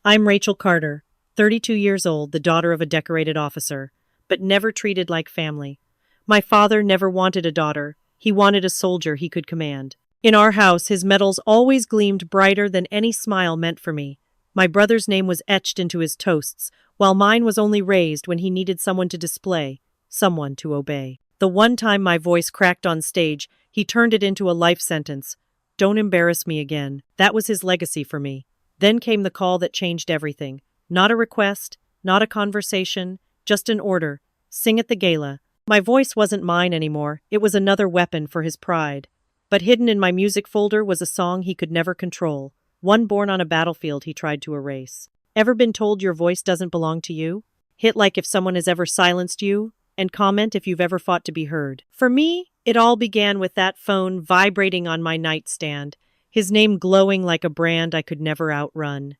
I'm Rachel Carter, 32 years old, the daughter of a decorated officer, but never treated like family. My father never wanted a daughter, he wanted a soldier he could command. In our house, his medals always gleamed brighter than any smile meant for me. My brother's name was etched into his toasts, while mine was only raised when he needed someone to display, someone to obey. The one time my voice cracked on stage, he turned it into a life sentence. Don't embarrass me again. That was his legacy for me. Then came the call that changed everything. Not a request, not a conversation, just an order. Sing at the gala. My voice wasn't mine anymore. It was another weapon for his pride. But hidden in my music folder was a song he could never control. One born on a battlefield he tried to erase. Ever been told your voice doesn't belong to you? Hit like if someone has ever silenced you, and comment if you've ever fought to be heard. For me, it all began with that phone vibrating on my nightstand, his name glowing like a brand I could never outrun.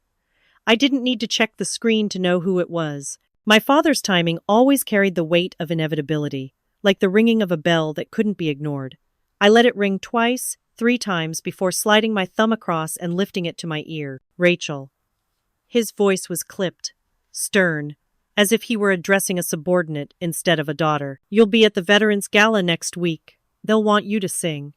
I didn't need to check the screen to know who it was. My father's timing always carried the weight of inevitability, like the ringing of a bell that couldn't be ignored. I let it ring twice, 3 times before sliding my thumb across and lifting it to my ear. Rachel. His voice was clipped, stern, as if he were addressing a subordinate instead of a daughter. You'll be at the Veterans Gala next week. They'll want you to sing.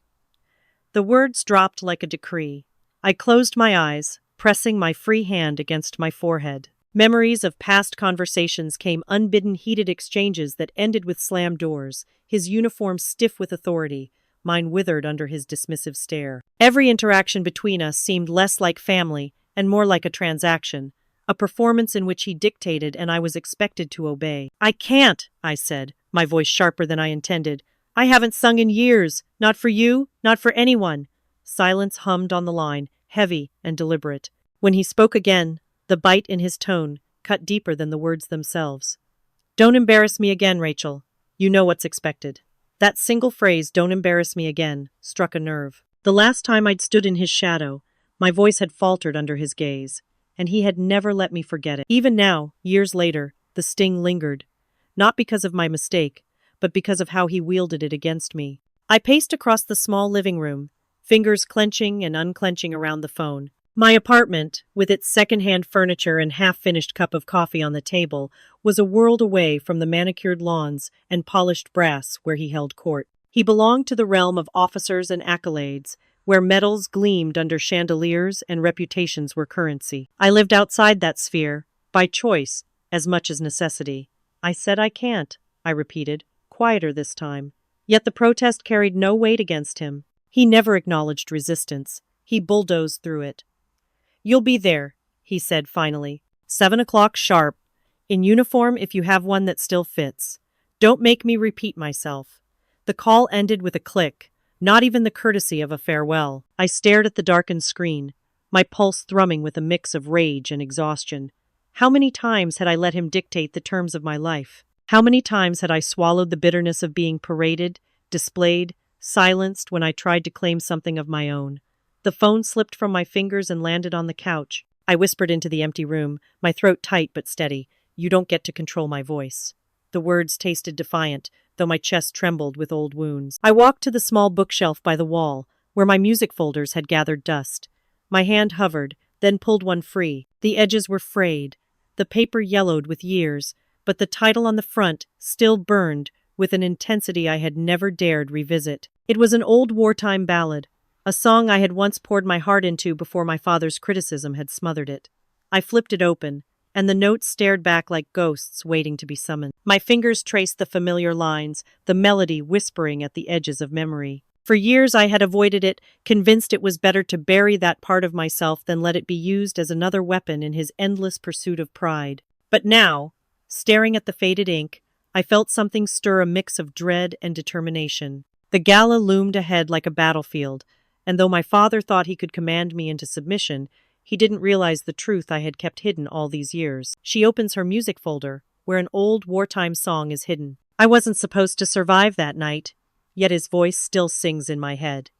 The words dropped like a decree. I closed my eyes, pressing my free hand against my forehead. Memories of past conversations came, unbidden heated exchanges that ended with slammed doors, his uniform stiff with authority, mine withered under his dismissive stare. Every interaction between us seemed less like family and more like a transaction, a performance in which he dictated and I was expected to obey. I can't, I said, my voice sharper than I intended. I haven't sung in years. Not for you, not for anyone. Silence hummed on the line, heavy and deliberate. When he spoke again, the bite in his tone cut deeper than the words themselves. Don't embarrass me again, Rachel. You know what's expected. That single phrase, don't embarrass me again, struck a nerve. The last time I'd stood in his shadow, my voice had faltered under his gaze, and he had never let me forget it. Even now, years later, the sting lingered, not because of my mistake, but because of how he wielded it against me. I paced across the small living room, fingers clenching and unclenching around the phone. My apartment, with its second-hand furniture and half-finished cup of coffee on the table, was a world away from the manicured lawns and polished brass where he held court. He belonged to the realm of officers and accolades, where medals gleamed under chandeliers and reputations were currency. I lived outside that sphere, by choice, as much as necessity. I said I can't, I repeated, quieter this time. Yet the protest carried no weight against him. He never acknowledged resistance. He bulldozed through it. You'll be there, he said finally. 7 o'clock sharp. In uniform if you have one that still fits. Don't make me repeat myself. The call ended with a click, not even the courtesy of a farewell. I stared at the darkened screen, my pulse thrumming with a mix of rage and exhaustion. How many times had I let him dictate the terms of my life? How many times had I swallowed the bitterness of being paraded, displayed, silenced when I tried to claim something of my own? The phone slipped from my fingers and landed on the couch. I whispered into the empty room, my throat tight but steady. You don't get to control my voice. The words tasted defiant, though my chest trembled with old wounds. I walked to the small bookshelf by the wall, where my music folders had gathered dust. My hand hovered, then pulled one free. The edges were frayed. The paper yellowed with years, but the title on the front still burned with an intensity I had never dared revisit. It was an old wartime ballad, a song I had once poured my heart into before my father's criticism had smothered it. I flipped it open, and the notes stared back like ghosts waiting to be summoned. My fingers traced the familiar lines, the melody whispering at the edges of memory. For years I had avoided it, convinced it was better to bury that part of myself than let it be used as another weapon in his endless pursuit of pride. But now, staring at the faded ink, I felt something stir, a mix of dread and determination. The gala loomed ahead like a battlefield, and though my father thought he could command me into submission, he didn't realize the truth I had kept hidden all these years. She opens her music folder, where an old wartime song is hidden. I wasn't supposed to survive that night, yet his voice still sings in my head.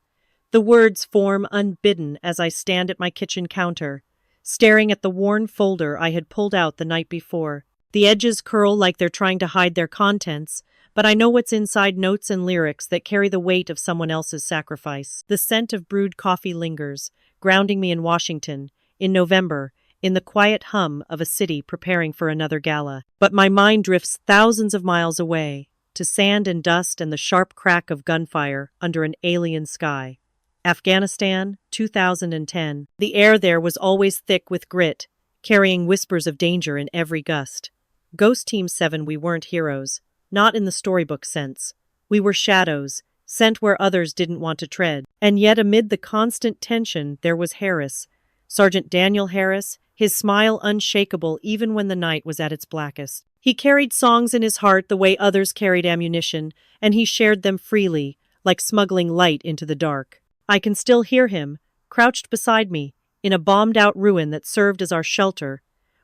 The words form unbidden as I stand at my kitchen counter, staring at the worn folder I had pulled out the night before. The edges curl like they're trying to hide their contents, but I know what's inside, notes and lyrics that carry the weight of someone else's sacrifice. The scent of brewed coffee lingers, grounding me in Washington, in November, in the quiet hum of a city preparing for another gala. But my mind drifts thousands of miles away, to sand and dust and the sharp crack of gunfire under an alien sky. Afghanistan, 2010. The air there was always thick with grit, carrying whispers of danger in every gust. Ghost Team 7, we weren't heroes, not in the storybook sense. We were shadows, sent where others didn't want to tread. And yet amid the constant tension there was Harris, Sergeant Daniel Harris, his smile unshakable even when the night was at its blackest. He carried songs in his heart the way others carried ammunition, and he shared them freely, like smuggling light into the dark. I can still hear him, crouched beside me, in a bombed-out ruin that served as our shelter,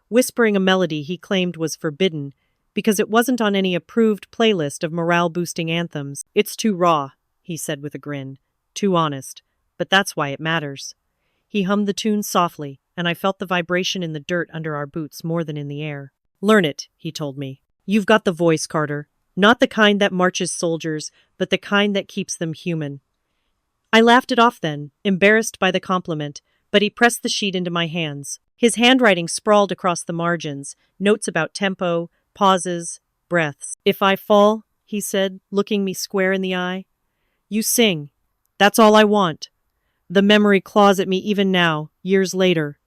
whispering a melody he claimed was forbidden, because it wasn't on any approved playlist of morale-boosting anthems. "It's too raw," he said with a grin. "Too honest. But that's why it matters." He hummed the tune softly, and I felt the vibration in the dirt under our boots more than in the air. "Learn it," he told me. "You've got the voice, Carter. Not the kind that marches soldiers, but the kind that keeps them human." I laughed it off then, embarrassed by the compliment, but he pressed the sheet into my hands. His handwriting sprawled across the margins, notes about tempo, pauses, breaths. "If I fall," he said, looking me square in the eye, "you sing. That's all I want." The memory claws at me even now, years later.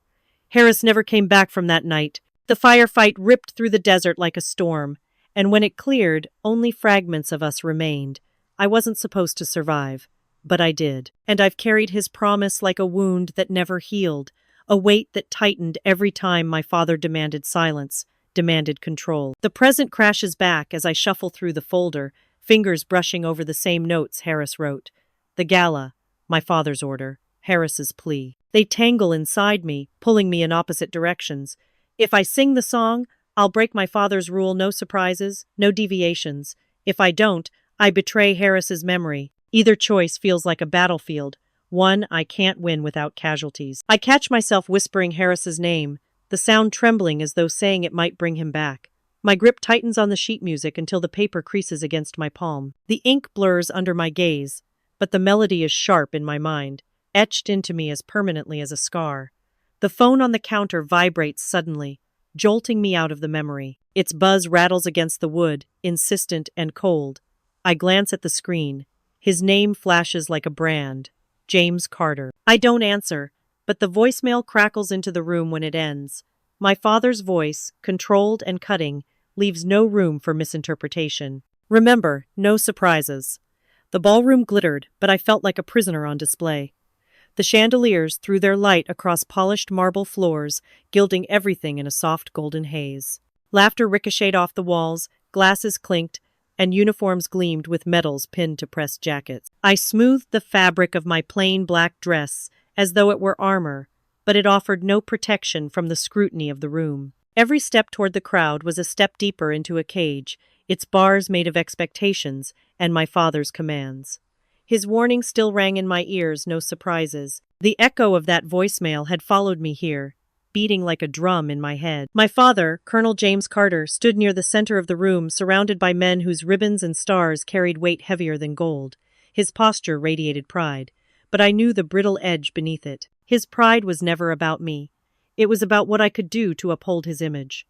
Harris never came back from that night. The firefight ripped through the desert like a storm, and when it cleared, only fragments of us remained. I wasn't supposed to survive, but I did. And I've carried his promise like a wound that never healed, a weight that tightened every time my father demanded silence, demanded control. The present crashes back as I shuffle through the folder, fingers brushing over the same notes Harris wrote. The gala, my father's order, Harris's plea. They tangle inside me, pulling me in opposite directions. If I sing the song, I'll break my father's rule: no surprises, no deviations. If I don't, I betray Harris's memory. Either choice feels like a battlefield, one I can't win without casualties. I catch myself whispering Harris's name, the sound trembling as though saying it might bring him back. My grip tightens on the sheet music until the paper creases against my palm. The ink blurs under my gaze, but the melody is sharp in my mind, etched into me as permanently as a scar. The phone on the counter vibrates suddenly, jolting me out of the memory. Its buzz rattles against the wood, insistent and cold. I glance at the screen. His name flashes like a brand. James Carter. I don't answer, but the voicemail crackles into the room when it ends. My father's voice, controlled and cutting, leaves no room for misinterpretation. Remember, no surprises. The ballroom glittered, but I felt like a prisoner on display. The chandeliers threw their light across polished marble floors, gilding everything in a soft golden haze. Laughter ricocheted off the walls, glasses clinked, and uniforms gleamed with medals pinned to pressed jackets. I smoothed the fabric of my plain black dress as though it were armor, but it offered no protection from the scrutiny of the room. Every step toward the crowd was a step deeper into a cage, its bars made of expectations and my father's commands. His warning still rang in my ears, no surprises. The echo of that voicemail had followed me here, beating like a drum in my head. My father, Colonel James Carter, stood near the center of the room, surrounded by men whose ribbons and stars carried weight heavier than gold. His posture radiated pride, but I knew the brittle edge beneath it. His pride was never about me. It was about what I could do to uphold his image.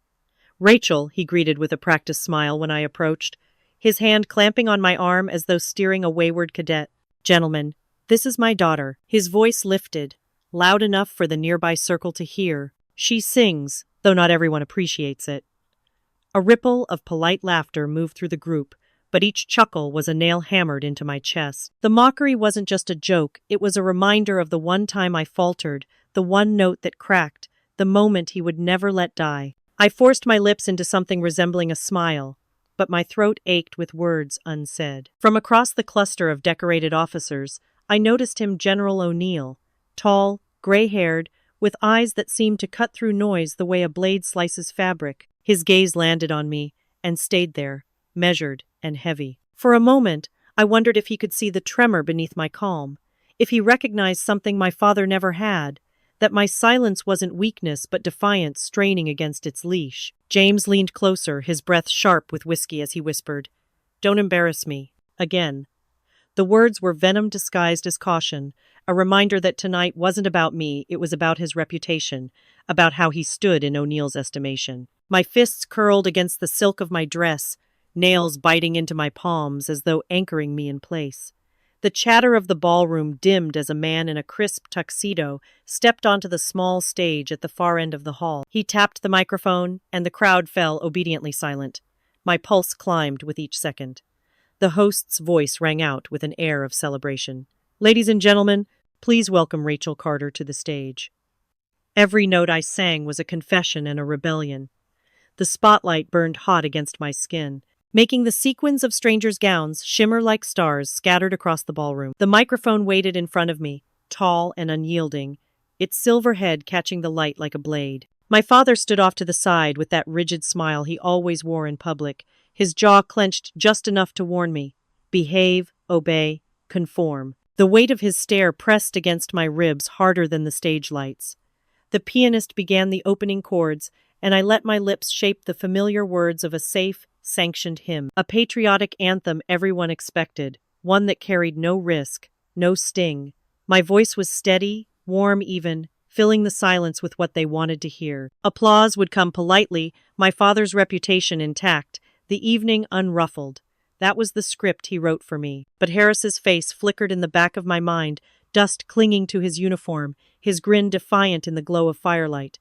"Rachel," he greeted with a practiced smile when I approached, his hand clamping on my arm as though steering a wayward cadet. "Gentlemen, this is my daughter." His voice lifted, loud enough for the nearby circle to hear. "She sings, though not everyone appreciates it." A ripple of polite laughter moved through the group, but each chuckle was a nail hammered into my chest. The mockery wasn't just a joke, it was a reminder of the one time I faltered, the one note that cracked, the moment he would never let die. I forced my lips into something resembling a smile, but my throat ached with words unsaid. From across the cluster of decorated officers, I noticed him General O'Neill, tall, gray-haired, with eyes that seemed to cut through noise the way a blade slices fabric. His gaze landed on me, and stayed there, measured and heavy. For a moment, I wondered if he could see the tremor beneath my calm, if he recognized something my father never had, that my silence wasn't weakness but defiance straining against its leash. James leaned closer, his breath sharp with whiskey as he whispered, "Don't embarrass me. Again." The words were venom disguised as caution, a reminder that tonight wasn't about me, it was about his reputation, about how he stood in O'Neill's estimation. My fists curled against the silk of my dress, nails biting into my palms as though anchoring me in place. The chatter of the ballroom dimmed as a man in a crisp tuxedo stepped onto the small stage at the far end of the hall. He tapped the microphone, and the crowd fell obediently silent. My pulse climbed with each second. The host's voice rang out with an air of celebration. "Ladies and gentlemen, please welcome Rachel Carter to the stage." Every note I sang was a confession and a rebellion. The spotlight burned hot against my skin, making the sequins of strangers' gowns shimmer like stars scattered across the ballroom. The microphone waited in front of me, tall and unyielding, its silver head catching the light like a blade. My father stood off to the side with that rigid smile he always wore in public, his jaw clenched just enough to warn me, behave, obey, conform. The weight of his stare pressed against my ribs harder than the stage lights. The pianist began the opening chords, and I let my lips shape the familiar words of a safe, sanctioned hymn, a patriotic anthem everyone expected, one that carried no risk, no sting. My voice was steady, warm even, filling the silence with what they wanted to hear. Applause would come politely, my father's reputation intact, the evening unruffled. That was the script he wrote for me. But Harris's face flickered in the back of my mind, dust clinging to his uniform, his grin defiant in the glow of firelight.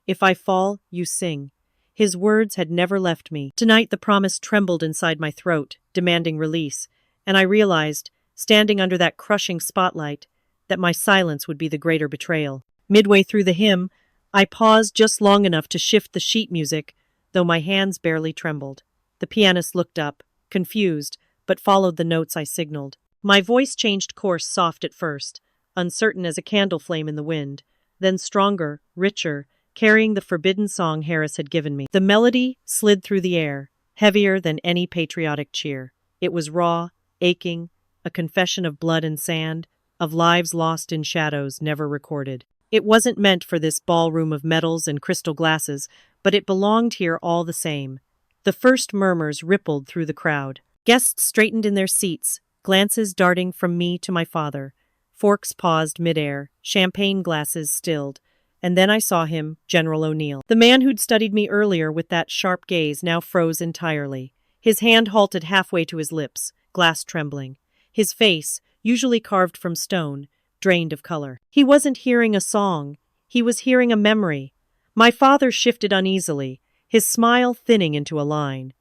"If I fall, you sing." His words had never left me. Tonight the promise trembled inside my throat, demanding release, and I realized, standing under that crushing spotlight, that my silence would be the greater betrayal. Midway through the hymn, I paused just long enough to shift the sheet music, though my hands barely trembled. The pianist looked up, confused, but followed the notes I signaled. My voice changed course soft at first, uncertain as a candle flame in the wind, then stronger, richer, carrying the forbidden song Harris had given me. The melody slid through the air, heavier than any patriotic cheer. It was raw, aching, a confession of blood and sand, of lives lost in shadows never recorded. It wasn't meant for this ballroom of metals and crystal glasses, but it belonged here all the same. The first murmurs rippled through the crowd. Guests straightened in their seats, glances darting from me to my father. Forks paused midair, champagne glasses stilled. And then I saw him, General O'Neill. The man who'd studied me earlier with that sharp gaze now froze entirely. His hand halted halfway to his lips, glass trembling. His face, usually carved from stone, drained of color. He wasn't hearing a song. He was hearing a memory. My father shifted uneasily, his smile thinning into a line.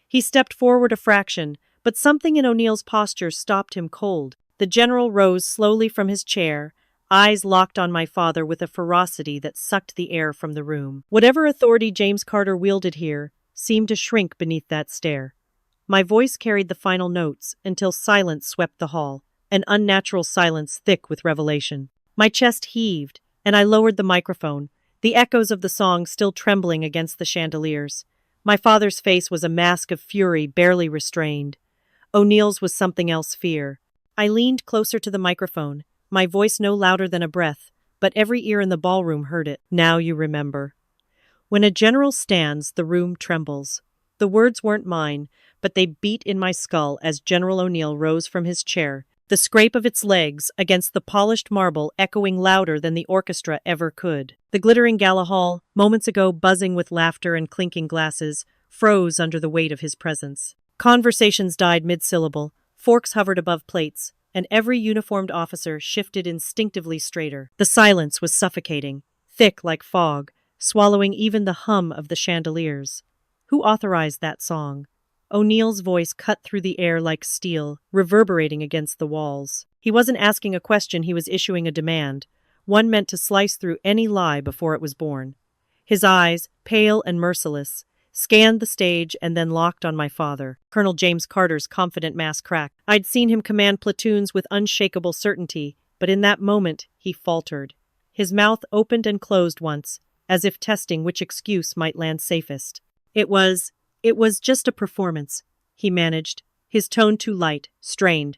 He stepped forward a fraction, but something in O'Neill's posture stopped him cold. The general rose slowly from his chair, eyes locked on my father with a ferocity that sucked the air from the room. Whatever authority James Carter wielded here seemed to shrink beneath that stare. My voice carried the final notes until silence swept the hall, an unnatural silence thick with revelation. My chest heaved, and I lowered the microphone, the echoes of the song still trembling against the chandeliers. My father's face was a mask of fury barely restrained. O'Neill's was something else, fear. I leaned closer to the microphone, my voice no louder than a breath, but every ear in the ballroom heard it. "Now you remember." When a general stands, the room trembles. The words weren't mine, but they beat in my skull as General O'Neill rose from his chair, the scrape of its legs against the polished marble echoing louder than the orchestra ever could. The glittering gala hall, moments ago buzzing with laughter and clinking glasses, froze under the weight of his presence. Conversations died mid-syllable, forks hovered above plates, and every uniformed officer shifted instinctively straighter. The silence was suffocating, thick like fog, swallowing even the hum of the chandeliers. Who authorized that song? O'Neill's voice cut through the air like steel, reverberating against the walls. He wasn't asking a question, he was issuing a demand, one meant to slice through any lie before it was born. His eyes, pale and merciless, scanned the stage and then locked on my father. Colonel James Carter's confident mask cracked. I'd seen him command platoons with unshakable certainty, but in that moment, he faltered. His mouth opened and closed once, as if testing which excuse might land safest. It was just a performance, he managed, his tone too light, strained.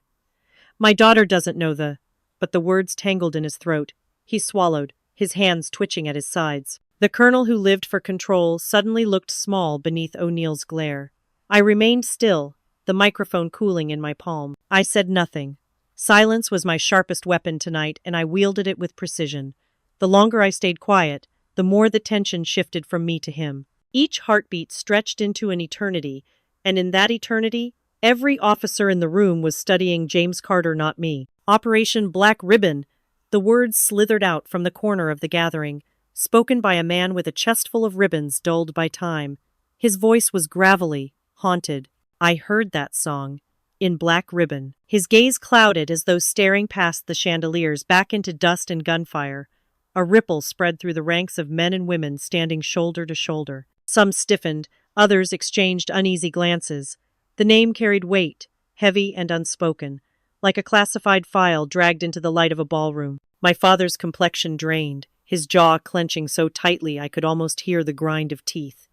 My daughter doesn't know but the words tangled in his throat. He swallowed, his hands twitching at his sides. The colonel who lived for control suddenly looked small beneath O'Neill's glare. I remained still, the microphone cooling in my palm. I said nothing, Silence was my sharpest weapon tonight, and I wielded it with precision. The longer I stayed quiet, the more the tension shifted from me to him. Each heartbeat stretched into an eternity, and in that eternity, every officer in the room was studying James Carter, not me. Operation Black Ribbon. The words slithered out from the corner of the gathering, spoken by a man with a chest full of ribbons dulled by time. His voice was gravelly, haunted. I heard that song. In Black Ribbon. His gaze clouded as though staring past the chandeliers back into dust and gunfire. A ripple spread through the ranks of men and women standing shoulder to shoulder. Some stiffened, others exchanged uneasy glances. The name carried weight, heavy and unspoken, like a classified file dragged into the light of a ballroom. My father's complexion drained, his jaw clenching so tightly I could almost hear the grind of teeth.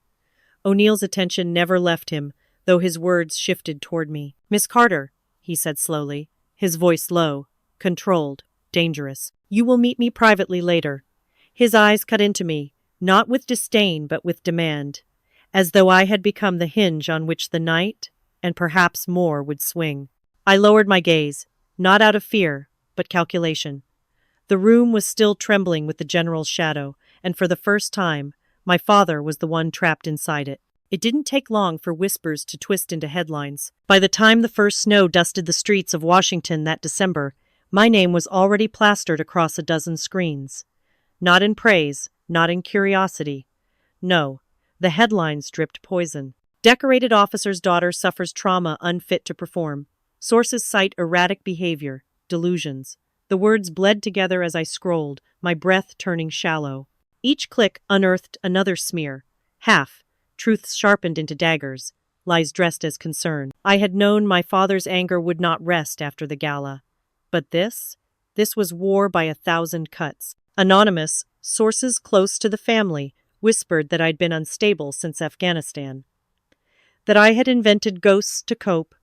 O'Neill's attention never left him, though his words shifted toward me. "Miss Carter," he said slowly, his voice low, controlled, dangerous. "You will meet me privately later." His eyes cut into me, not with disdain but with demand, as though I had become the hinge on which the night, and perhaps more, would swing. I lowered my gaze, not out of fear, but calculation. The room was still trembling with the general's shadow, and for the first time, my father was the one trapped inside it. It didn't take long for whispers to twist into headlines. By the time the first snow dusted the streets of Washington that December, my name was already plastered across a dozen screens. Not in praise, not in curiosity. No, the headlines dripped poison. Decorated officer's daughter suffers trauma unfit to perform. Sources cite erratic behavior, delusions. The words bled together as I scrolled, my breath turning shallow. Each click unearthed another smear. Half, truths sharpened into daggers, lies dressed as concern. I had known my father's anger would not rest after the gala. But this was war by 1,000 cuts. Anonymous, sources close to the family, whispered that I'd been unstable since Afghanistan. That I had invented ghosts to cope.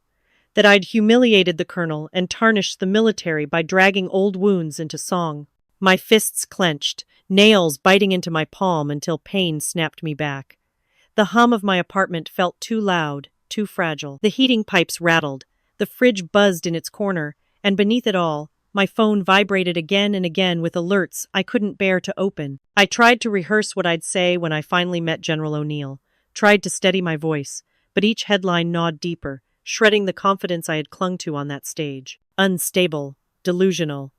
That I'd humiliated the colonel and tarnished the military by dragging old wounds into song. My fists clenched, nails biting into my palm until pain snapped me back. The hum of my apartment felt too loud, too fragile. The heating pipes rattled, the fridge buzzed in its corner, and beneath it all, my phone vibrated again and again with alerts I couldn't bear to open. I tried to rehearse what I'd say when I finally met General O'Neill, tried to steady my voice, but each headline gnawed deeper, shredding the confidence I had clung to on that stage. Unstable, delusional.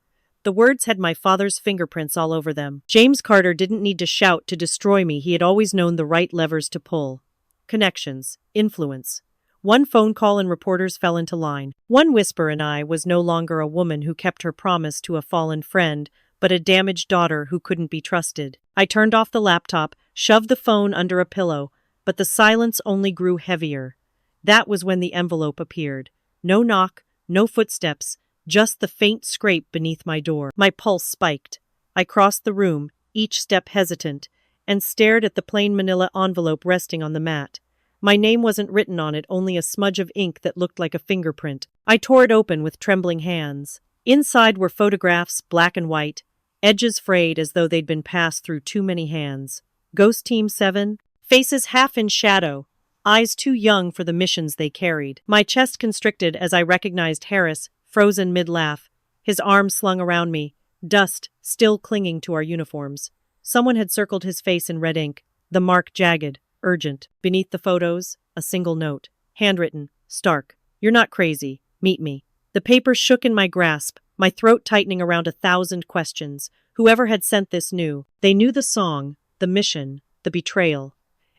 The words had my father's fingerprints all over them. James Carter didn't need to shout to destroy me. He had always known the right levers to pull. Connections, influence. One phone call and reporters fell into line. One whisper and I was no longer a woman who kept her promise to a fallen friend, but a damaged daughter who couldn't be trusted. I turned off the laptop, shoved the phone under a pillow, but the silence only grew heavier. That was when the envelope appeared. No knock, no footsteps, just the faint scrape beneath my door. My pulse spiked. I crossed the room, each step hesitant, and stared at the plain manila envelope resting on the mat. My name wasn't written on it, only a smudge of ink that looked like a fingerprint. I tore it open with trembling hands. Inside were photographs, black and white, edges frayed as though they'd been passed through too many hands. Ghost Team 7, faces half in shadow, eyes too young for the missions they carried. My chest constricted as I recognized Harris, frozen mid-laugh, his arms slung around me, dust still clinging to our uniforms. Someone had circled his face in red ink, the mark jagged, urgent. Beneath the photos, a single note, handwritten, stark. "You're not crazy. Meet me." The paper shook in my grasp, my throat tightening around 1,000 questions. Whoever had sent this knew. They knew the song, the mission, the betrayal.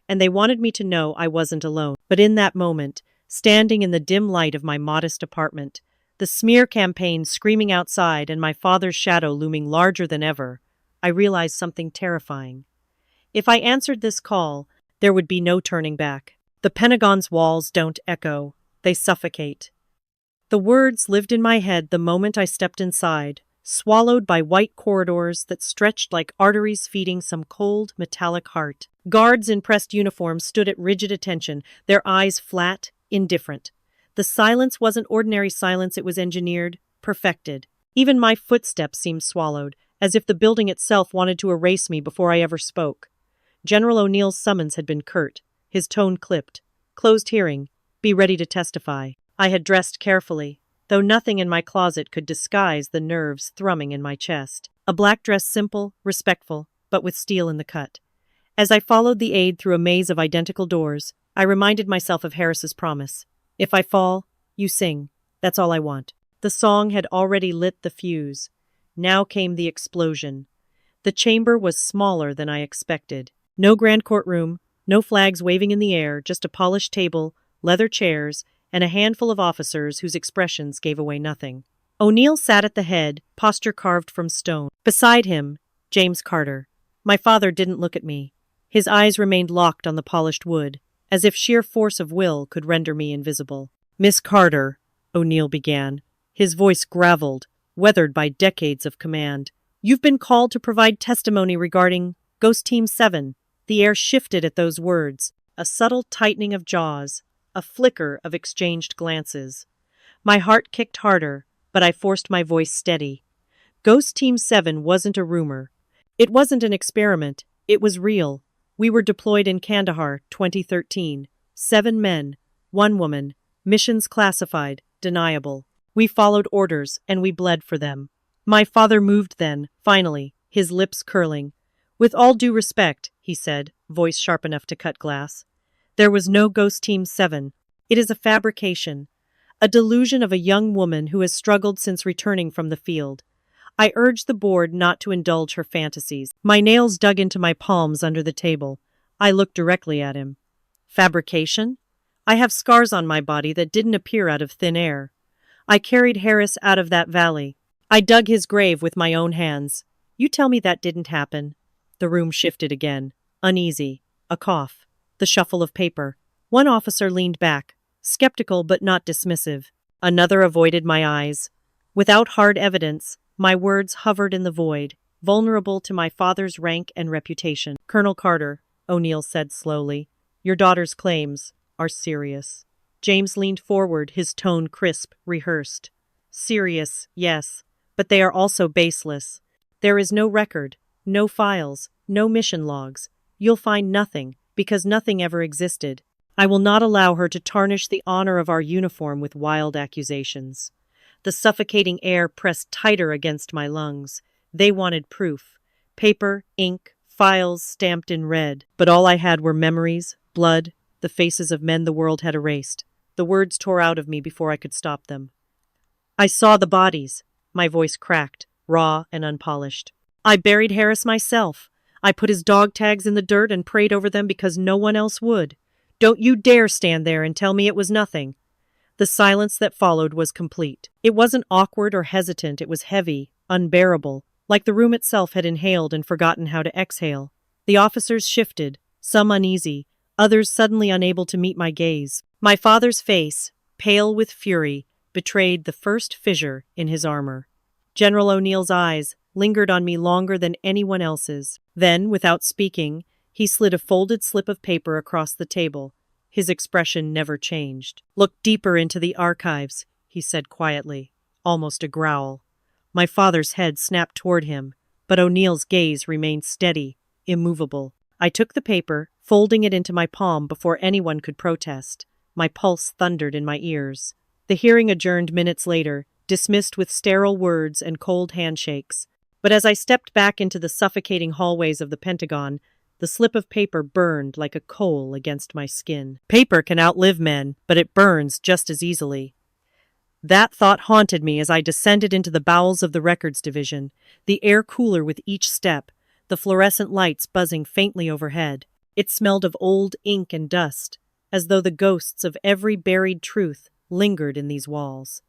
And they wanted me to know I wasn't alone. But in that moment, standing in the dim light of my modest apartment, the smear campaign screaming outside and my father's shadow looming larger than ever, I realized something terrifying. If I answered this call, there would be no turning back. The Pentagon's walls don't echo, they suffocate. The words lived in my head the moment I stepped inside, swallowed by white corridors that stretched like arteries feeding some cold, metallic heart. Guards in pressed uniforms stood at rigid attention, their eyes flat, indifferent. The silence wasn't ordinary silence, it was engineered, perfected. Even my footsteps seemed swallowed, as if the building itself wanted to erase me before I ever spoke. General O'Neill's summons had been curt, his tone clipped. "Closed hearing. Be ready to testify." I had dressed carefully. though nothing in my closet could disguise the nerves thrumming in my chest. A black dress, simple, respectful, but with steel in the cut. As I followed the aide through a maze of identical doors, I reminded myself of Harris's promise. If I fall, you sing. That's all I want. The song had already lit the fuse. Now came the explosion. The chamber was smaller than I expected. No grand courtroom, no flags waving in the air, just a polished table, leather chairs, and a handful of officers whose expressions gave away nothing. O'Neill sat at the head, posture carved from stone. Beside him, James Carter. My father didn't look at me. His eyes remained locked on the polished wood, as if sheer force of will could render me invisible. Miss Carter, O'Neill began. His voice graveled, weathered by decades of command. You've been called to provide testimony regarding Ghost Team 7. The air shifted at those words, a subtle tightening of jaws, a flicker of exchanged glances. My heart kicked harder, but I forced my voice steady. Ghost Team 7 wasn't a rumor. It wasn't an experiment. It was real. We were deployed in Kandahar, 2013. 7 men, 1 woman, missions classified, deniable. We followed orders, and we bled for them. My father moved then, finally, his lips curling. With all due respect, he said, voice sharp enough to cut glass. There was no Ghost Team 7. It is a fabrication, a delusion of a young woman who has struggled since returning from the field. I urged the board not to indulge her fantasies. My nails dug into my palms under the table. I looked directly at him. Fabrication? I have scars on my body that didn't appear out of thin air. I carried Harris out of that valley. I dug his grave with my own hands. You tell me that didn't happen. The room shifted again. Uneasy. A cough. The shuffle of paper. One officer leaned back, skeptical but not dismissive. Another avoided my eyes. Without hard evidence, my words hovered in the void, vulnerable to my father's rank and reputation. Colonel Carter, O'Neill said slowly, your daughter's claims are serious. James leaned forward, his tone crisp, rehearsed. Serious, yes, but they are also baseless. There is no record, no files, no mission logs. You'll find nothing, because nothing ever existed. I will not allow her to tarnish the honor of our uniform with wild accusations. The suffocating air pressed tighter against my lungs. They wanted proof. Paper, ink, files stamped in red. But all I had were memories, blood, the faces of men the world had erased. The words tore out of me before I could stop them. I saw the bodies. My voice cracked, raw and unpolished. I buried Harris myself. I put his dog tags in the dirt and prayed over them because no one else would. Don't you dare stand there and tell me it was nothing. The silence that followed was complete. It wasn't awkward or hesitant, it was heavy, unbearable, like the room itself had inhaled and forgotten how to exhale. The officers shifted, some uneasy, others suddenly unable to meet my gaze. My father's face, pale with fury, betrayed the first fissure in his armor. General O'Neill's eyes lingered on me longer than anyone else's. Then, without speaking, he slid a folded slip of paper across the table. His expression never changed. Look deeper into the archives, he said quietly, almost a growl. My father's head snapped toward him, but O'Neill's gaze remained steady, immovable. I took the paper, folding it into my palm before anyone could protest. My pulse thundered in my ears. The hearing adjourned minutes later, dismissed with sterile words and cold handshakes. But as I stepped back into the suffocating hallways of the Pentagon, the slip of paper burned like a coal against my skin. Paper can outlive men, but it burns just as easily. That thought haunted me as I descended into the bowels of the records division, the air cooler with each step, the fluorescent lights buzzing faintly overhead. It smelled of old ink and dust, as though the ghosts of every buried truth lingered in these walls.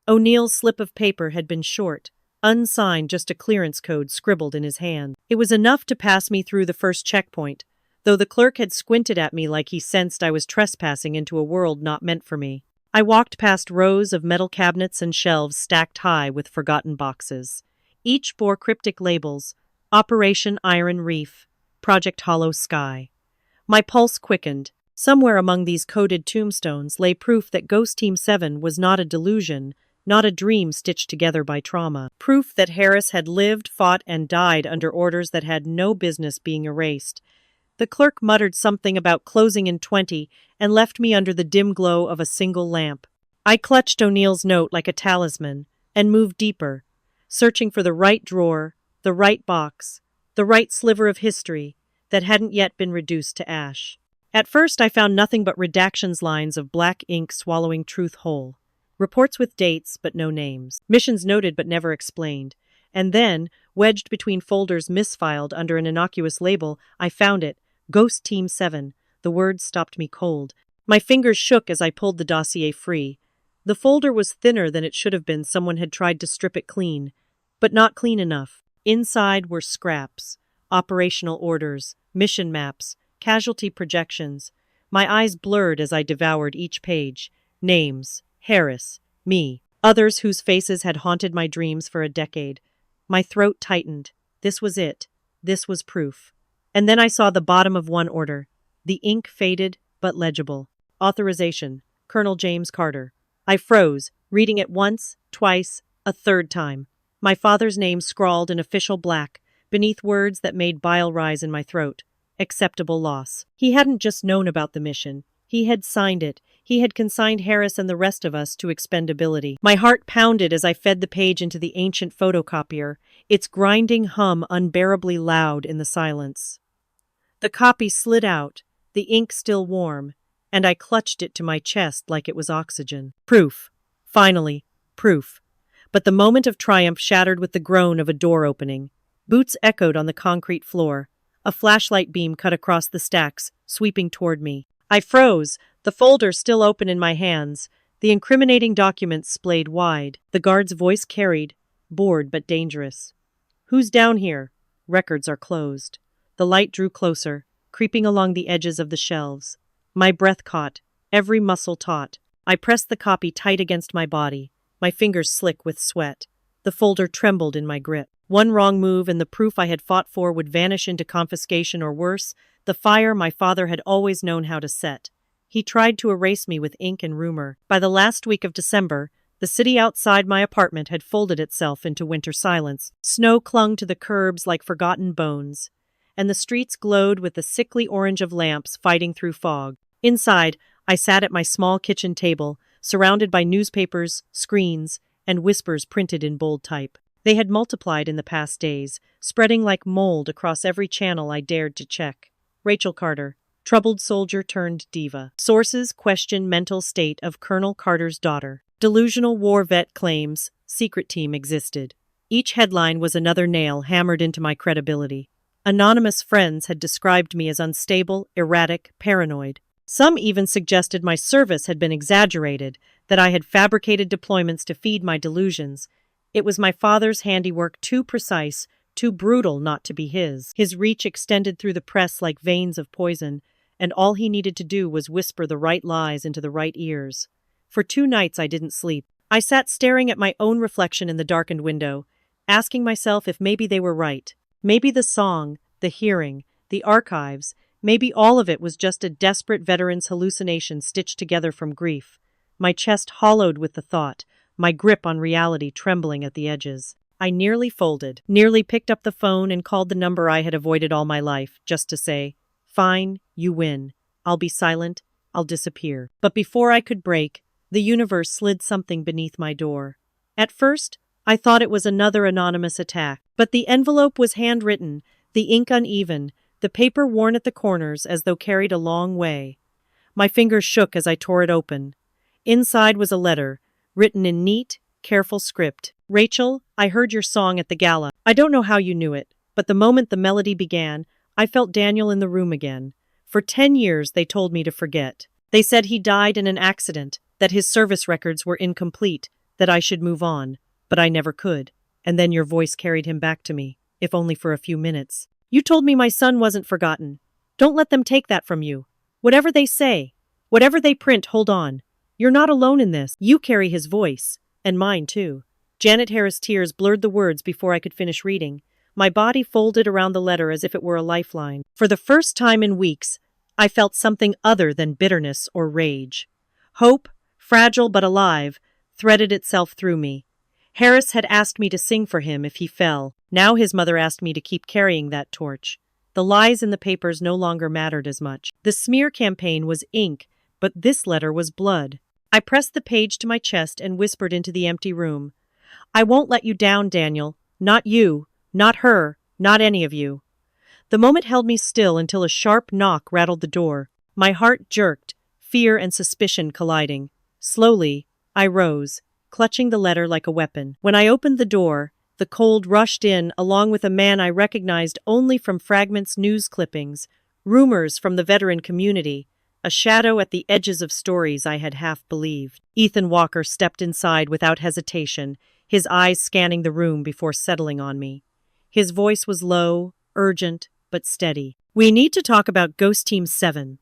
O'Neill's slip of paper had been short, unsigned, just a clearance code scribbled in his hand. It was enough to pass me through the first checkpoint, though the clerk had squinted at me like he sensed I was trespassing into a world not meant for me. I walked past rows of metal cabinets and shelves stacked high with forgotten boxes. Each bore cryptic labels: Operation Iron Reef, Project Hollow Sky. My pulse quickened. Somewhere among these coded tombstones lay proof that Ghost Team 7 was not a delusion, not a dream stitched together by trauma. Proof that Harris had lived, fought, and died under orders that had no business being erased. The clerk muttered something about closing in 20 and left me under the dim glow of a single lamp. I clutched O'Neill's note like a talisman and moved deeper, searching for the right drawer, the right box, the right sliver of history that hadn't yet been reduced to ash. At first, I found nothing but redactions lines of black ink swallowing truth whole. Reports with dates, but no names. Missions noted, but never explained. And then, wedged between folders misfiled under an innocuous label, I found it. Ghost Team 7. The words stopped me cold. My fingers shook as I pulled the dossier free. The folder was thinner than it should have been. Someone had tried to strip it clean. But not clean enough. Inside were scraps, operational orders, mission maps, casualty projections. My eyes blurred as I devoured each page. Names. Harris. Me. Others whose faces had haunted my dreams for a decade. My throat tightened. This was it. This was proof. And then I saw the bottom of one order. The ink faded, but legible. Authorization. Colonel James Carter. I froze, reading it once, twice, a third time. My father's name scrawled in official black, beneath words that made bile rise in my throat. Acceptable loss. He hadn't just known about the mission. He had signed it. He had consigned Harris and the rest of us to expendability. My heart pounded as I fed the page into the ancient photocopier, its grinding hum unbearably loud in the silence. The copy slid out, the ink still warm, and I clutched it to my chest like it was oxygen. Proof. Finally, proof. But the moment of triumph shattered with the groan of a door opening. Boots echoed on the concrete floor. A flashlight beam cut across the stacks, sweeping toward me. I froze, the folder still open in my hands, the incriminating documents splayed wide. The guard's voice carried, bored but dangerous. Who's down here? Records are closed. The light drew closer, creeping along the edges of the shelves. My breath caught, every muscle taut. I pressed the copy tight against my body, my fingers slick with sweat. The folder trembled in my grip. One wrong move and the proof I had fought for would vanish into confiscation or worse, the fire my father had always known how to set. He tried to erase me with ink and rumor. By the last week of December, the city outside my apartment had folded itself into winter silence. Snow clung to the curbs like forgotten bones, and the streets glowed with the sickly orange of lamps fighting through fog. Inside, I sat at my small kitchen table, surrounded by newspapers, screens, and whispers printed in bold type. They had multiplied in the past days, spreading like mold across every channel I dared to check. Rachel Carter, troubled soldier turned diva. Sources question mental state of Colonel Carter's daughter. Delusional war vet claims secret team existed. Each headline was another nail hammered into my credibility. Anonymous friends had described me as unstable, erratic, paranoid. Some even suggested my service had been exaggerated, that I had fabricated deployments to feed my delusions. It was my father's handiwork, too precise, too brutal not to be his. His reach extended through the press like veins of poison, and all he needed to do was whisper the right lies into the right ears. For 2 nights I didn't sleep. I sat staring at my own reflection in the darkened window, asking myself if maybe they were right. Maybe the song, the hearing, the archives, maybe all of it was just a desperate veteran's hallucination stitched together from grief. My chest hollowed with the thought, my grip on reality trembling at the edges. I nearly folded, nearly picked up the phone and called the number I had avoided all my life, just to say, "Fine, you win. I'll be silent, I'll disappear." But before I could break, the universe slid something beneath my door. At first, I thought it was another anonymous attack, but the envelope was handwritten, the ink uneven, the paper worn at the corners as though carried a long way. My fingers shook as I tore it open. Inside was a letter, written in neat, careful script. "Rachel, I heard your song at the gala. I don't know how you knew it, but the moment the melody began, I felt Daniel in the room again. For 10 years they told me to forget. They said he died in an accident, that his service records were incomplete, that I should move on, but I never could. And then your voice carried him back to me, if only for a few minutes. You told me my son wasn't forgotten. Don't let them take that from you. Whatever they say, whatever they print, hold on. You're not alone in this. You carry his voice, and mine too." Janet Harris' tears blurred the words before I could finish reading. My body folded around the letter as if it were a lifeline. For the first time in weeks, I felt something other than bitterness or rage. Hope, fragile but alive, threaded itself through me. Harris had asked me to sing for him if he fell. Now his mother asked me to keep carrying that torch. The lies in the papers no longer mattered as much. The smear campaign was ink, but this letter was blood. I pressed the page to my chest and whispered into the empty room. I won't let you down, Daniel. Not you. Not her. Not any of you. The moment held me still until a sharp knock rattled the door. My heart jerked, fear and suspicion colliding. Slowly, I rose, clutching the letter like a weapon. When I opened the door, the cold rushed in along with a man I recognized only from fragments news clippings, rumors from the veteran community, a shadow at the edges of stories I had half believed. Ethan Walker stepped inside without hesitation, his eyes scanning the room before settling on me. His voice was low, urgent, but steady. We need to talk about Ghost Team 7.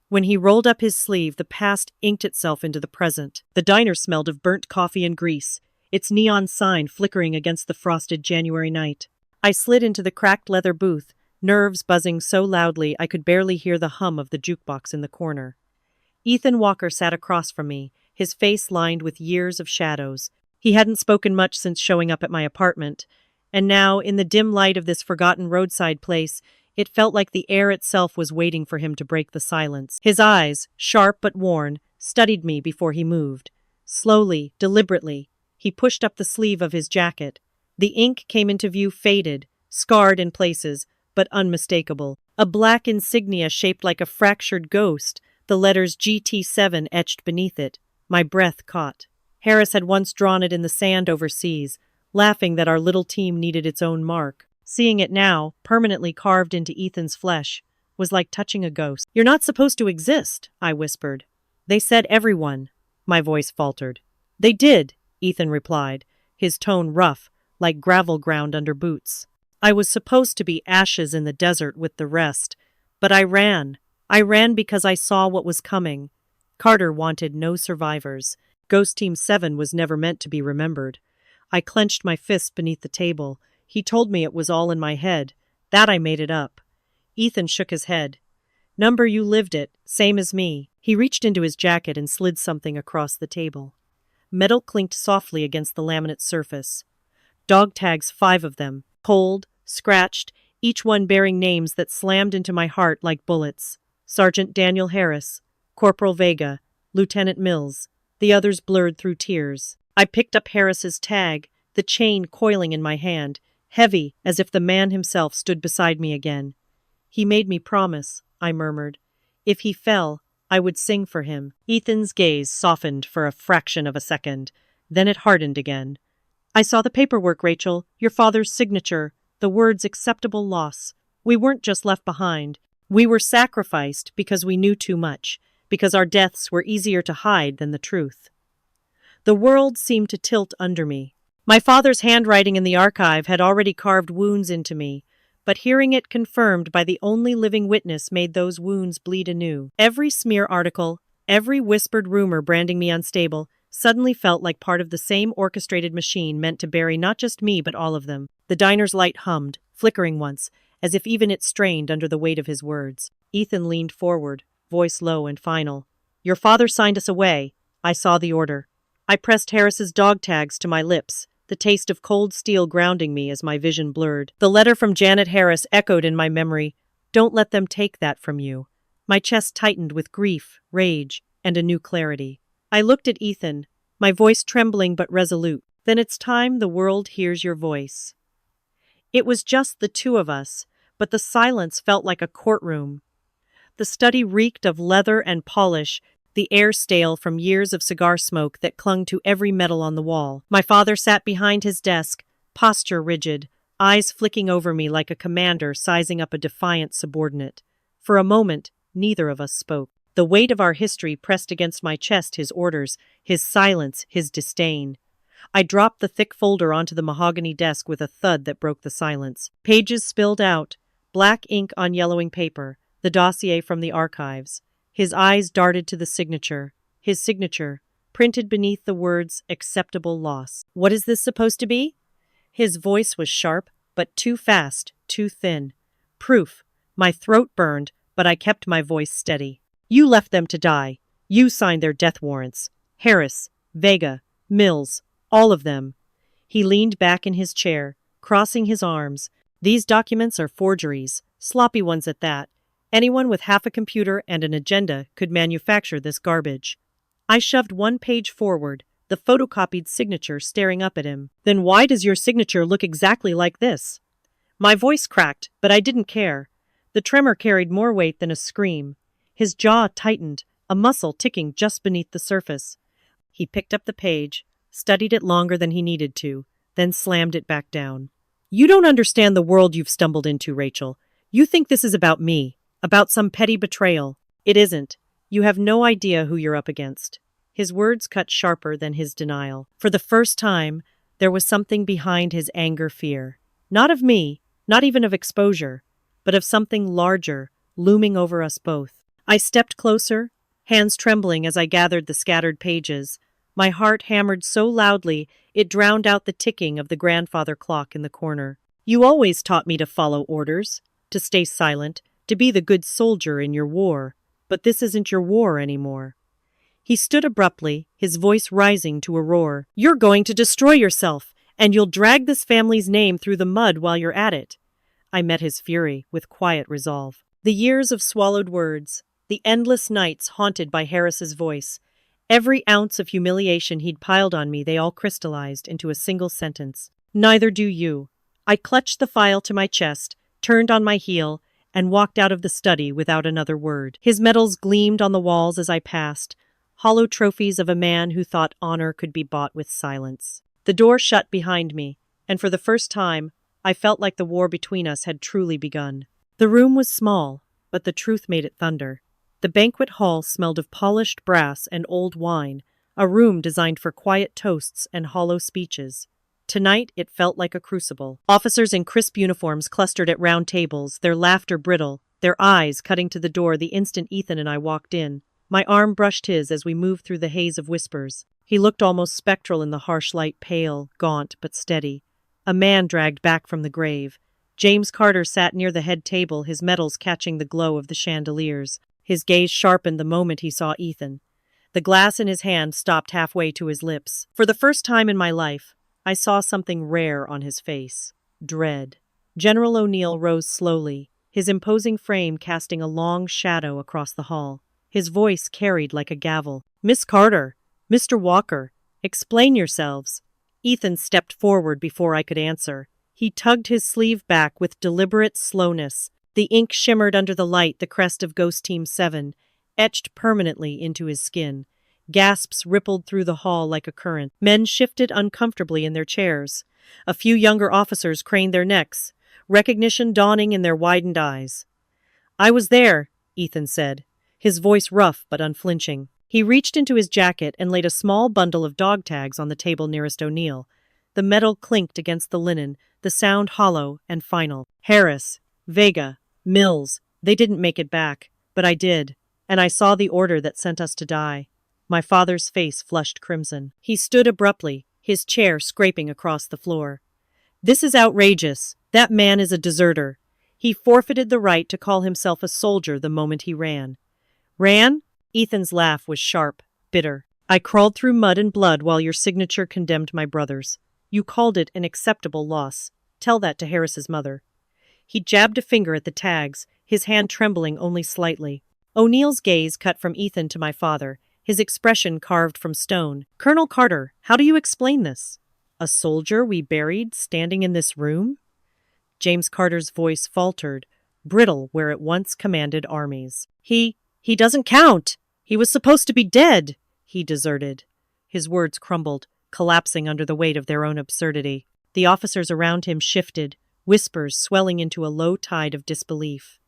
When he rolled up his sleeve, the past inked itself into the present. The diner smelled of burnt coffee and grease, its neon sign flickering against the frosted January night. I slid into the cracked leather booth, nerves buzzing so loudly I could barely hear the hum of the jukebox in the corner. Ethan Walker sat across from me, his face lined with years of shadows. He hadn't spoken much since showing up at my apartment, and now, in the dim light of this forgotten roadside place, it felt like the air itself was waiting for him to break the silence. His eyes, sharp but worn, studied me before he moved. Slowly, deliberately, he pushed up the sleeve of his jacket. The ink came into view faded, scarred in places, but unmistakable. A black insignia shaped like a fractured ghost, the letters GT7 etched beneath it. My breath caught. Harris had once drawn it in the sand overseas, laughing that our little team needed its own mark. Seeing it now, permanently carved into Ethan's flesh, was like touching a ghost. You're not supposed to exist, I whispered. They said everyone. My voice faltered. They did, Ethan replied, his tone rough, like gravel ground under boots. I was supposed to be ashes in the desert with the rest, but I ran. I ran because I saw what was coming. Carter wanted no survivors. Ghost Team 7 was never meant to be remembered. I clenched my fist beneath the table. He told me it was all in my head. That I made it up. Ethan shook his head. Number, you lived it, same as me. He reached into his jacket and slid something across the table. Metal clinked softly against the laminate surface. Dog tags, 5 of them, cold, scratched, each one bearing names that slammed into my heart like bullets. Sergeant Daniel Harris, Corporal Vega, Lieutenant Mills. The others blurred through tears. I picked up Harris's tag, the chain coiling in my hand, heavy as if the man himself stood beside me again. He made me promise, I murmured. If he fell, I would sing for him. Ethan's gaze softened for a fraction of a second. Then it hardened again. I saw the paperwork, Rachel, your father's signature, the words acceptable loss. We weren't just left behind. We were sacrificed because we knew too much, because our deaths were easier to hide than the truth. The world seemed to tilt under me. My father's handwriting in the archive had already carved wounds into me, but hearing it confirmed by the only living witness made those wounds bleed anew. Every smear article, every whispered rumor branding me unstable, suddenly felt like part of the same orchestrated machine meant to bury not just me but all of them. The diner's light hummed, flickering once, as if even it strained under the weight of his words. Ethan leaned forward, voice low and final. Your father signed us away. I saw the order. I pressed Harris's dog tags to my lips, the taste of cold steel grounding me as my vision blurred. The letter from Janet Harris echoed in my memory. Don't let them take that from you. My chest tightened with grief, rage, and a new clarity. I looked at Ethan, my voice trembling but resolute. Then it's time the world hears your voice. It was just the two of us, but the silence felt like a courtroom. The study reeked of leather and polish, the air stale from years of cigar smoke that clung to every metal on the wall. My father sat behind his desk, posture rigid, eyes flicking over me like a commander sizing up a defiant subordinate. For a moment, neither of us spoke. The weight of our history pressed against my chest, his orders, his silence, his disdain. I dropped the thick folder onto the mahogany desk with a thud that broke the silence. Pages spilled out, black ink on yellowing paper, the dossier from the archives. His eyes darted to the signature. His signature, printed beneath the words, acceptable loss. What is this supposed to be? His voice was sharp, but too fast, too thin. Proof. My throat burned, but I kept my voice steady. You left them to die. You signed their death warrants. Harris, Vega, Mills, all of them. He leaned back in his chair, crossing his arms. These documents are forgeries, sloppy ones at that. Anyone with half a computer and an agenda could manufacture this garbage. I shoved one page forward, the photocopied signature staring up at him. Then why does your signature look exactly like this? My voice cracked, but I didn't care. The tremor carried more weight than a scream. His jaw tightened, a muscle ticking just beneath the surface. He picked up the page, studied it longer than he needed to, then slammed it back down. You don't understand the world you've stumbled into, Rachel. You think this is about me, about some petty betrayal. It isn't. You have no idea who you're up against. His words cut sharper than his denial. For the first time, there was something behind his anger fear. Not of me, not even of exposure, but of something larger, looming over us both. I stepped closer, hands trembling as I gathered the scattered pages. My heart hammered so loudly it drowned out the ticking of the grandfather clock in the corner. You always taught me to follow orders, to stay silent, to be the good soldier in your war. But this isn't your war anymore. He stood abruptly, his voice rising to a roar. You're going to destroy yourself, and you'll drag this family's name through the mud while you're at it. I met his fury with quiet resolve. The years of swallowed words, the endless nights haunted by Harris's voice, every ounce of humiliation he'd piled on me, they all crystallized into a single sentence. Neither do you. I clutched the file to my chest, turned on my heel, and walked out of the study without another word. His medals gleamed on the walls as I passed, hollow trophies of a man who thought honor could be bought with silence. The door shut behind me, and for the first time, I felt like the war between us had truly begun. The room was small, but the truth made it thunder. The banquet hall smelled of polished brass and old wine, a room designed for quiet toasts and hollow speeches. Tonight, it felt like a crucible. Officers in crisp uniforms clustered at round tables, their laughter brittle, their eyes cutting to the door the instant Ethan and I walked in. My arm brushed his as we moved through the haze of whispers. He looked almost spectral in the harsh light, pale, gaunt, but steady. A man dragged back from the grave. James Carter sat near the head table, his medals catching the glow of the chandeliers. His gaze sharpened the moment he saw Ethan. The glass in his hand stopped halfway to his lips. For the first time in my life, I saw something rare on his face. Dread. General O'Neill rose slowly, his imposing frame casting a long shadow across the hall. His voice carried like a gavel. Miss Carter, Mr. Walker, explain yourselves. Ethan stepped forward before I could answer. He tugged his sleeve back with deliberate slowness. The ink shimmered under the light, the crest of Ghost Team 7, etched permanently into his skin. Gasps rippled through the hall like a current. Men shifted uncomfortably in their chairs. A few younger officers craned their necks, recognition dawning in their widened eyes. I was there, Ethan said, his voice rough but unflinching. He reached into his jacket and laid a small bundle of dog tags on the table nearest O'Neill. The metal clinked against the linen, the sound hollow and final. Harris, Vega, Mills, they didn't make it back, but I did, and I saw the order that sent us to die. My father's face flushed crimson. He stood abruptly, his chair scraping across the floor. This is outrageous. That man is a deserter. He forfeited the right to call himself a soldier the moment he ran. Ran? Ethan's laugh was sharp, bitter. I crawled through mud and blood while your signature condemned my brothers. You called it an acceptable loss. Tell that to Harris's mother. He jabbed a finger at the tags, his hand trembling only slightly. O'Neill's gaze cut from Ethan to my father, his expression carved from stone. Colonel Carter, how do you explain this? A soldier we buried standing in this room? James Carter's voice faltered, brittle where it once commanded armies. He doesn't count. He was supposed to be dead. He deserted. His words crumbled, collapsing under the weight of their own absurdity. The officers around him shifted, whispers swelling into a low tide of disbelief.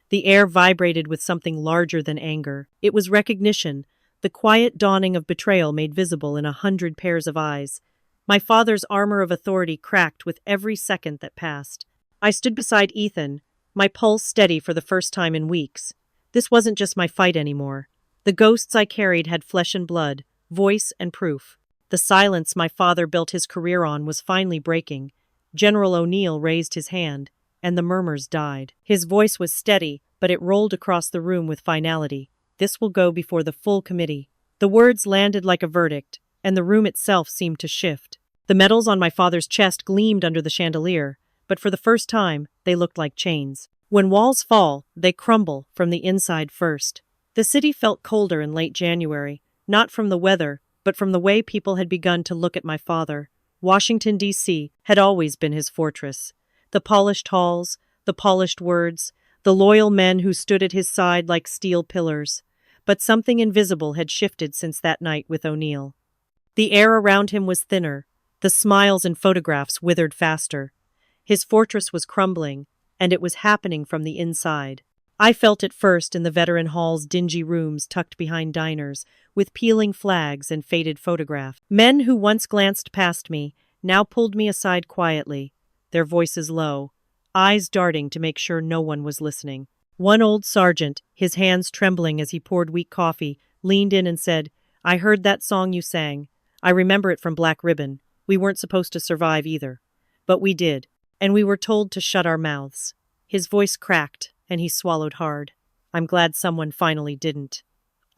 The air vibrated with something larger than anger. It was recognition, the quiet dawning of betrayal made visible in 100 pairs of eyes. My father's armor of authority cracked with every second that passed. I stood beside Ethan, my pulse steady for the first time in weeks. This wasn't just my fight anymore. The ghosts I carried had flesh and blood, voice and proof. The silence my father built his career on was finally breaking. General O'Neill raised his hand, and the murmurs died. His voice was steady, but it rolled across the room with finality. This will go before the full committee. The words landed like a verdict, and the room itself seemed to shift. The medals on my father's chest gleamed under the chandelier, but for the first time, they looked like chains. When walls fall, they crumble from the inside first. The city felt colder in late January, not from the weather, but from the way people had begun to look at my father. Washington, D.C. had always been his fortress. The polished halls, the polished words, the loyal men who stood at his side like steel pillars. But something invisible had shifted since that night with O'Neill. The air around him was thinner, the smiles and photographs withered faster. His fortress was crumbling, and it was happening from the inside. I felt it first in the veteran hall's dingy rooms tucked behind diners, with peeling flags and faded photographs. Men who once glanced past me now pulled me aside quietly, their voices low, eyes darting to make sure no one was listening. One old sergeant, his hands trembling as he poured weak coffee, leaned in and said, "I heard that song you sang. I remember it from Black Ribbon. We weren't supposed to survive either. But we did, and we were told to shut our mouths." His voice cracked, and he swallowed hard. I'm glad someone finally didn't.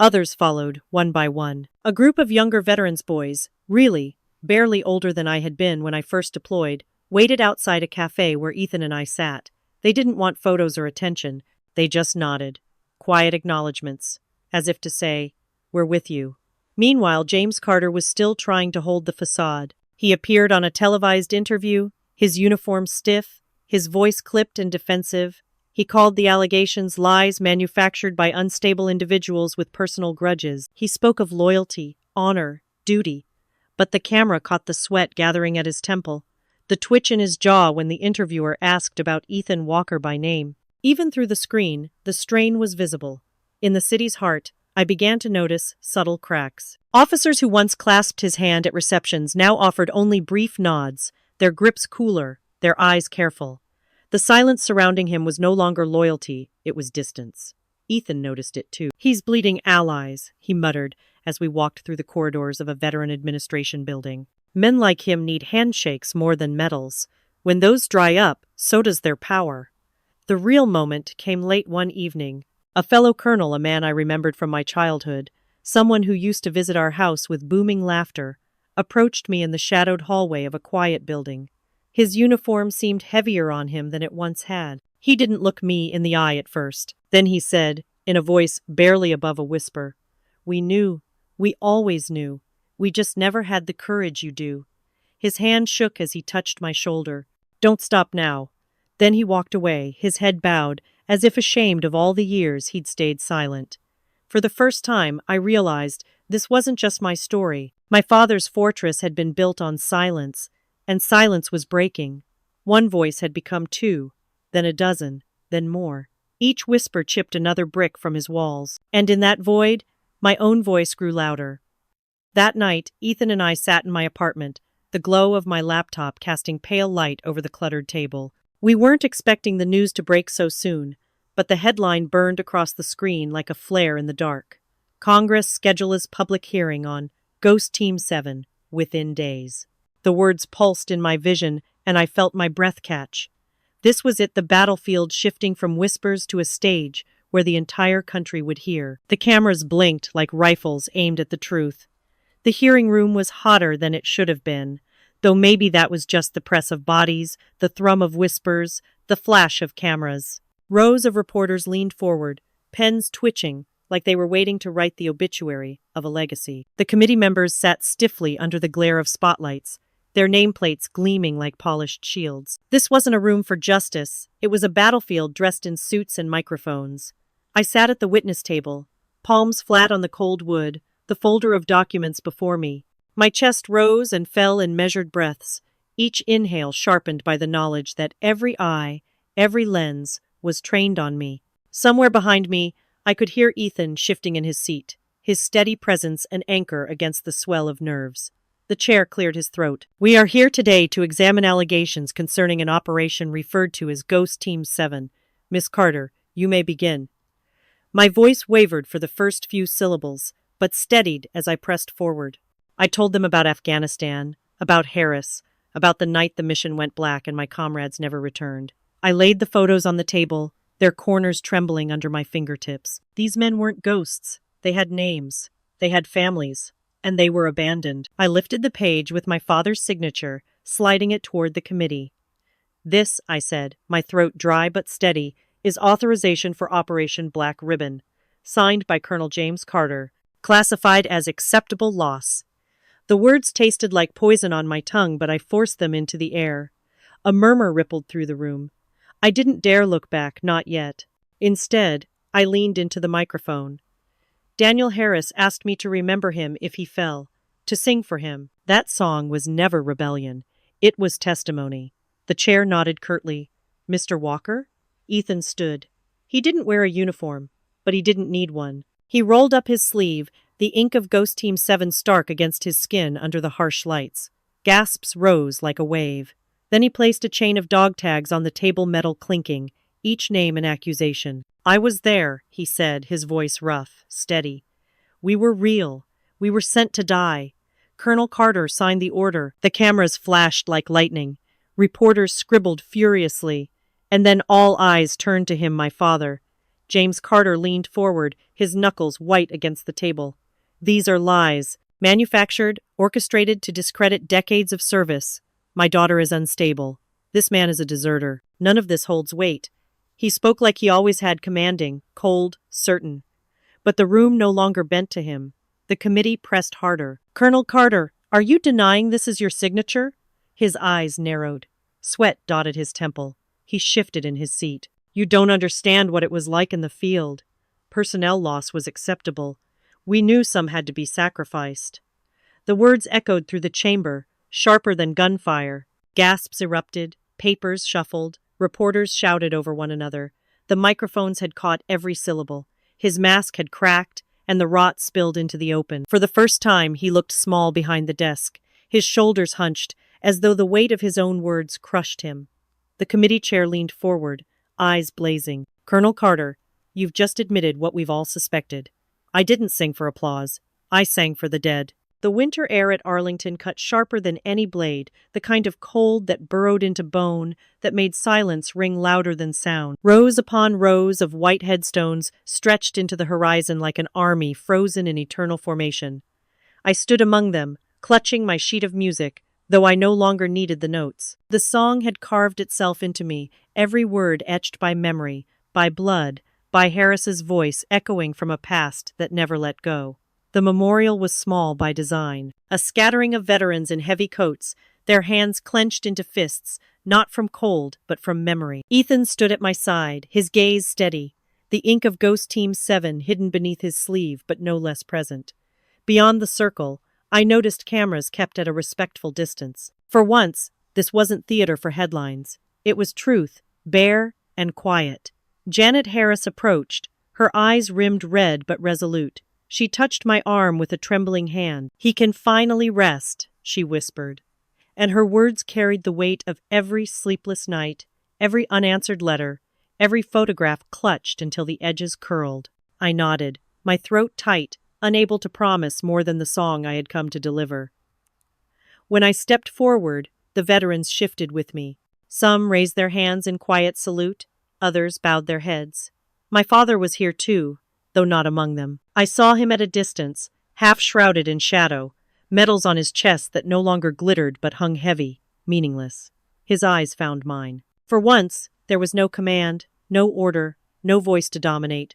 Others followed, one by one. A group of younger veterans boys, really, barely older than I had been when I first deployed, waited outside a cafe where Ethan and I sat. They didn't want photos or attention. They just nodded. Quiet acknowledgments, as if to say, "We're with you." Meanwhile, James Carter was still trying to hold the facade. He appeared on a televised interview, his uniform stiff, his voice clipped and defensive. He called the allegations lies manufactured by unstable individuals with personal grudges. He spoke of loyalty, honor, duty. But the camera caught the sweat gathering at his temple, the twitch in his jaw when the interviewer asked about Ethan Walker by name. Even through the screen, the strain was visible. In the city's heart, I began to notice subtle cracks. Officers who once clasped his hand at receptions now offered only brief nods, their grips cooler, their eyes careful. The silence surrounding him was no longer loyalty, it was distance. Ethan noticed it too. "He's bleeding allies," he muttered as we walked through the corridors of a veteran administration building. "Men like him need handshakes more than medals. When those dry up, so does their power." The real moment came late one evening. A fellow colonel, a man I remembered from my childhood, someone who used to visit our house with booming laughter, approached me in the shadowed hallway of a quiet building. His uniform seemed heavier on him than it once had. He didn't look me in the eye at first. Then he said, in a voice barely above a whisper, "We knew. We always knew. We just never had the courage you do." His hand shook as he touched my shoulder. "Don't stop now." Then he walked away, his head bowed, as if ashamed of all the years he'd stayed silent. For the first time, I realized this wasn't just my story. My father's fortress had been built on silence, and silence was breaking. One voice had become two, then a dozen, then more. Each whisper chipped another brick from his walls, and in that void, my own voice grew louder. That night, Ethan and I sat in my apartment, the glow of my laptop casting pale light over the cluttered table. We weren't expecting the news to break so soon, but the headline burned across the screen like a flare in the dark. Congress schedules public hearing on Ghost Team 7 within days. The words pulsed in my vision, and I felt my breath catch. This was it, the battlefield shifting from whispers to a stage where the entire country would hear. The cameras blinked like rifles aimed at the truth. The hearing room was hotter than it should have been, though maybe that was just the press of bodies, the thrum of whispers, the flash of cameras. Rows of reporters leaned forward, pens twitching, like they were waiting to write the obituary of a legacy. The committee members sat stiffly under the glare of spotlights, their nameplates gleaming like polished shields. This wasn't a room for justice, it was a battlefield dressed in suits and microphones. I sat at the witness table, palms flat on the cold wood, the folder of documents before me. My chest rose and fell in measured breaths, each inhale sharpened by the knowledge that every eye, every lens, was trained on me. Somewhere behind me, I could hear Ethan shifting in his seat, his steady presence an anchor against the swell of nerves. The chair cleared his throat. "We are here today to examine allegations concerning an operation referred to as Ghost Team 7. Miss Carter, you may begin." My voice wavered for the first few syllables, but steadied as I pressed forward. I told them about Afghanistan, about Harris, about the night the mission went black and my comrades never returned. I laid the photos on the table, their corners trembling under my fingertips. These men weren't ghosts. They had names. They had families. And they were abandoned. I lifted the page with my father's signature, sliding it toward the committee. "This," I said, my throat dry but steady, "is authorization for Operation Black Ribbon, signed by Colonel James Carter, classified as acceptable loss. The words tasted like poison on my tongue, but I forced them into the air. A murmur rippled through the room. I didn't dare look back, not yet. Instead, I leaned into the microphone. Daniel Harris asked me to remember him if he fell, to sing for him. That song was never rebellion. It was testimony. The chair nodded curtly. Mr. Walker? Ethan stood. He didn't wear a uniform, but he didn't need one. He rolled up his sleeve, the ink of Ghost Team 7 stark against his skin under the harsh lights. Gasps rose like a wave. Then he placed a chain of dog tags on the table, metal clinking, each name an accusation. I was there, he said, his voice rough, steady. We were real. We were sent to die. Colonel Carter signed the order. The cameras flashed like lightning. Reporters scribbled furiously. And then all eyes turned to him, my father. James Carter leaned forward, his knuckles white against the table. These are lies, manufactured, orchestrated to discredit decades of service. My daughter is unstable. This man is a deserter. None of this holds weight. He spoke like he always had, commanding, cold, certain. But the room no longer bent to him. The committee pressed harder. Colonel Carter, are you denying this is your signature? His eyes narrowed. Sweat dotted his temple. He shifted in his seat. You don't understand what it was like in the field. Personnel loss was acceptable. We knew some had to be sacrificed. The words echoed through the chamber, sharper than gunfire. Gasps erupted, papers shuffled, reporters shouted over one another. The microphones had caught every syllable. His mask had cracked, and the rot spilled into the open. For the first time, he looked small behind the desk, his shoulders hunched, as though the weight of his own words crushed him. The committee chair leaned forward, eyes blazing. Colonel Carter, you've just admitted what we've all suspected. I didn't sing for applause. I sang for the dead. The winter air at Arlington cut sharper than any blade, the kind of cold that burrowed into bone, that made silence ring louder than sound. Rows upon rows of white headstones stretched into the horizon like an army frozen in eternal formation. I stood among them, clutching my sheet of music, though I no longer needed the notes. The song had carved itself into me, every word etched by memory, by blood, by Harris's voice echoing from a past that never let go. The memorial was small by design. A scattering of veterans in heavy coats, their hands clenched into fists, not from cold, but from memory. Ethan stood at my side, his gaze steady, the ink of Ghost Team 7 hidden beneath his sleeve, but no less present. Beyond the circle, I noticed cameras kept at a respectful distance. For once, this wasn't theater for headlines. It was truth, bare and quiet. Janet Harris approached, her eyes rimmed red but resolute. She touched my arm with a trembling hand. He can finally rest, she whispered. And her words carried the weight of every sleepless night, every unanswered letter, every photograph clutched until the edges curled. I nodded, my throat tight, unable to promise more than the song I had come to deliver. When I stepped forward, the veterans shifted with me. Some raised their hands in quiet salute, others bowed their heads. My father was here too, though not among them. I saw him at a distance, half shrouded in shadow, medals on his chest that no longer glittered but hung heavy, meaningless. His eyes found mine. For once, there was no command, no order, no voice to dominate.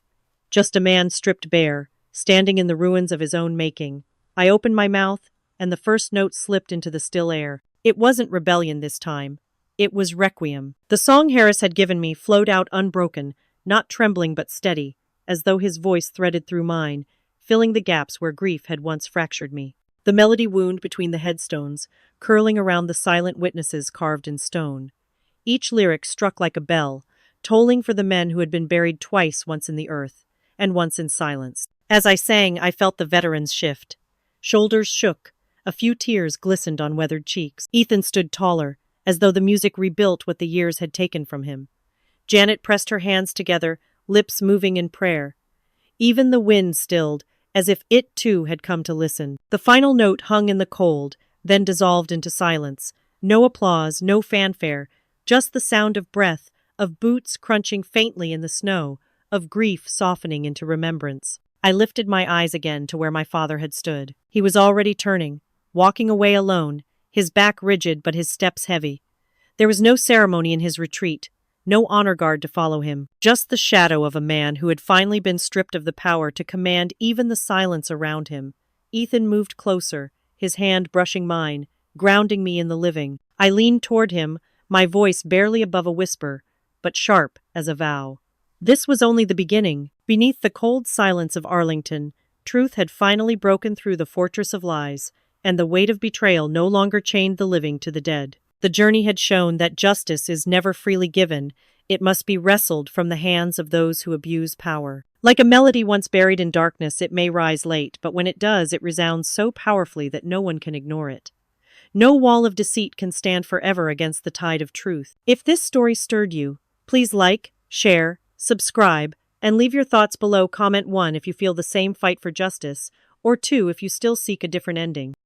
Just a man stripped bare, standing in the ruins of his own making. I opened my mouth, and the first note slipped into the still air. It wasn't rebellion this time. It was requiem. The song Harris had given me flowed out unbroken, not trembling but steady, as though his voice threaded through mine, filling the gaps where grief had once fractured me. The melody wound between the headstones, curling around the silent witnesses carved in stone. Each lyric struck like a bell, tolling for the men who had been buried twice, once in the earth, and once in silence. As I sang, I felt the veterans shift. Shoulders shook, a few tears glistened on weathered cheeks. Ethan stood taller, as though the music rebuilt what the years had taken from him. Janet pressed her hands together, lips moving in prayer. Even the wind stilled, as if it too had come to listen. The final note hung in the cold, then dissolved into silence. No applause, no fanfare, just the sound of breath, of boots crunching faintly in the snow, of grief softening into remembrance. I lifted my eyes again to where my father had stood. He was already turning, walking away alone, his back rigid but his steps heavy. There was no ceremony in his retreat, no honor guard to follow him, just the shadow of a man who had finally been stripped of the power to command even the silence around him. Ethan moved closer, his hand brushing mine, grounding me in the living. I leaned toward him, my voice barely above a whisper, but sharp as a vow. This was only the beginning. Beneath the cold silence of Arlington, truth had finally broken through the fortress of lies, and the weight of betrayal no longer chained the living to the dead. The journey had shown that justice is never freely given, it must be wrestled from the hands of those who abuse power. Like a melody once buried in darkness, it may rise late, but when it does, it resounds so powerfully that no one can ignore it. No wall of deceit can stand forever against the tide of truth. If this story stirred you, please like, share, subscribe, and leave your thoughts below. Comment 1 if you feel the same fight for justice, or 2 if you still seek a different ending.